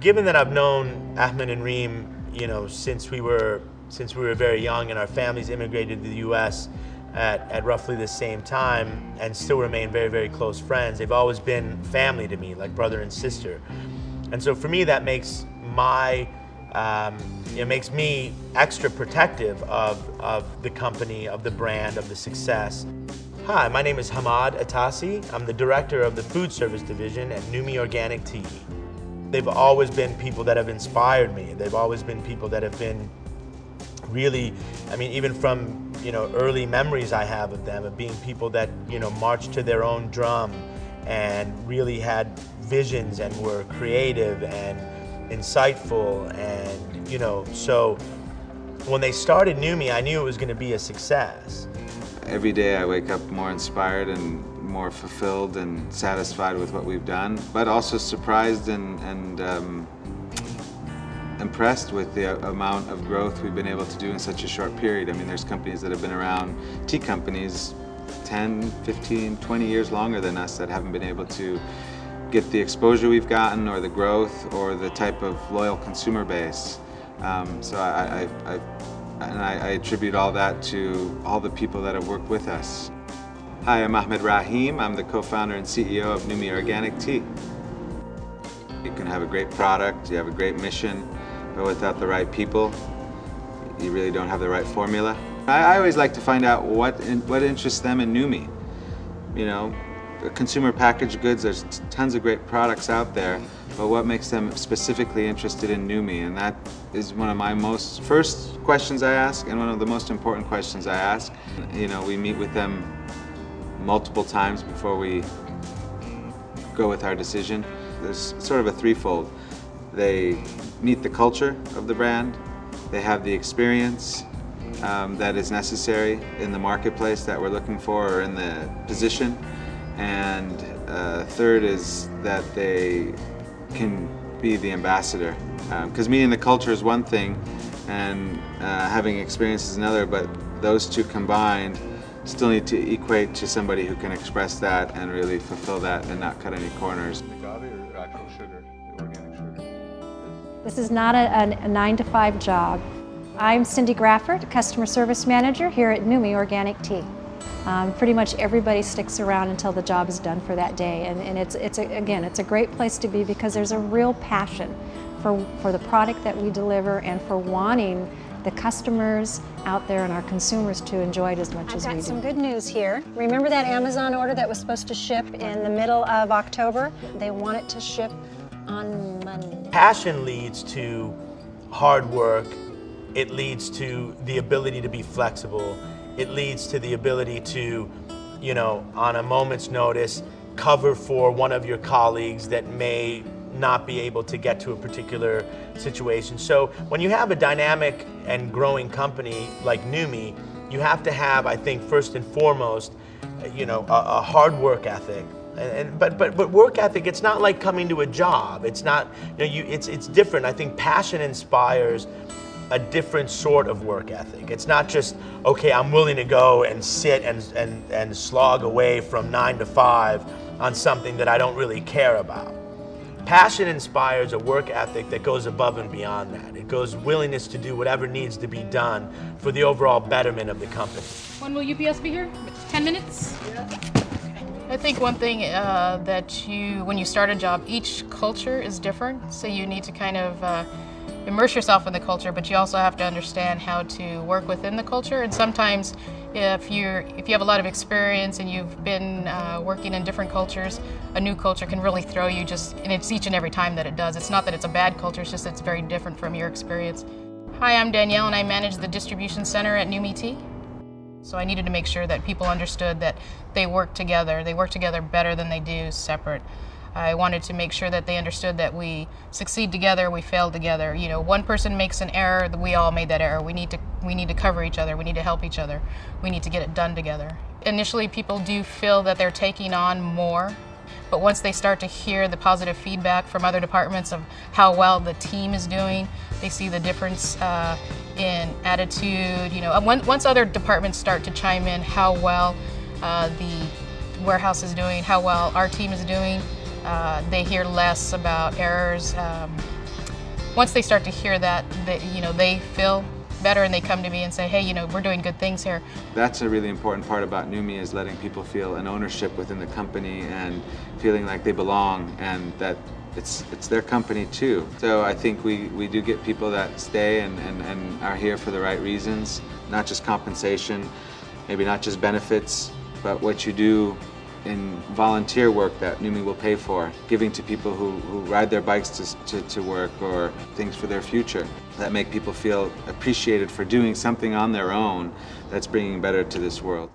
given that I've known Ahmed and Reem, since we were very young, and our families immigrated to the U.S. at roughly the same time, and still remain very, very close friends. They've always been family to me, like brother and sister. And so for me, that makes makes me extra protective of the company, of the brand, of the success. Hi, my name is Hamad Atassi. I'm the director of the food service division at Numi Organic Tea. They've always been people that have inspired me. They've always been people that have been really, even from early memories I have of them, of being people that marched to their own drum and really had visions and were creative and insightful, and so when they started Numi, I knew it was going to be a success. Every day I wake up more inspired and more fulfilled and satisfied with what we've done, but also surprised and impressed with the amount of growth we've been able to do in such a short period. There's companies that have been around, tea companies, 10, 15, 20 years longer than us that haven't been able to get the exposure we've gotten, or the growth, or the type of loyal consumer base. So I attribute all that to all the people that have worked with us. Hi, I'm Ahmed Rahim. I'm the co-founder and CEO of Numi Organic Tea. You can have a great product, you have a great mission, but without the right people, you really don't have the right formula. I always like to find out what interests them in Numi. Consumer packaged goods, there's tons of great products out there, but what makes them specifically interested in Numi? And that is one of my first questions I ask, and one of the most important questions I ask. We meet with them multiple times before we go with our decision. There's sort of a threefold. They meet the culture of the brand, they have the experience that is necessary in the marketplace that we're looking for, or in the position, and third is that they can be the ambassador. Because meeting the culture is one thing, and having experience is another, but those two combined still need to equate to somebody who can express that and really fulfill that and not cut any corners. Agave or actual sugar, the organic sugar? This is not a 9-to-5 job. I'm Cindy Grafford, Customer Service Manager here at Numi Organic Tea. Pretty much everybody sticks around until the job is done for that day, and it's a great place to be because there's a real passion for the product that we deliver, and for wanting the customers out there and our consumers to enjoy it as much as we do. I've got some good news here. Remember that Amazon order that was supposed to ship in the middle of October? They want it to ship on Monday. Passion leads to hard work. It leads to the ability to be flexible. It leads to the ability to, on a moment's notice, cover for one of your colleagues that may not be able to get to a particular situation. So when you have a dynamic and growing company like Numi, you have to have, I think, first and foremost, a hard work ethic. But work ethic, it's not like coming to a job. It's not, it's different. I think passion inspires a different sort of work ethic. It's not just, okay, I'm willing to go and sit and slog away from 9 to 5 on something that I don't really care about. Passion inspires a work ethic that goes above and beyond that. It goes willingness to do whatever needs to be done for the overall betterment of the company. When will UPS be here? 10 minutes? Yeah. I think one thing when you start a job, each culture is different, so you need to kind of immerse yourself in the culture, but you also have to understand how to work within the culture. And sometimes if you have a lot of experience and you've been working in different cultures, a new culture can really throw you and it's each and every time that it does. It's not that it's a bad culture, it's just it's very different from your experience. Hi, I'm Danielle and I manage the distribution center at Numi Tea. So I needed to make sure that people understood that they work together. They work together better than they do separate. I wanted to make sure that they understood that we succeed together, we fail together. One person makes an error, we all made that error. We need to cover each other, we need to help each other, we need to get it done together. Initially, people do feel that they're taking on more, but once they start to hear the positive feedback from other departments of how well the team is doing, they see the difference in attitude. Once other departments start to chime in how well the warehouse is doing, how well our team is doing, they hear less about errors. once they start to hear that, they feel better and they come to me and say, hey, we're doing good things here. That's a really important part about NewMe, is letting people feel an ownership within the company and feeling like they belong and that it's their company too. So I think we do get people that stay and are here for the right reasons, not just compensation, maybe not just benefits, but what you do in volunteer work that NewMe will pay for, giving to people who ride their bikes to work, or things for their future that make people feel appreciated for doing something on their own that's bringing better to this world.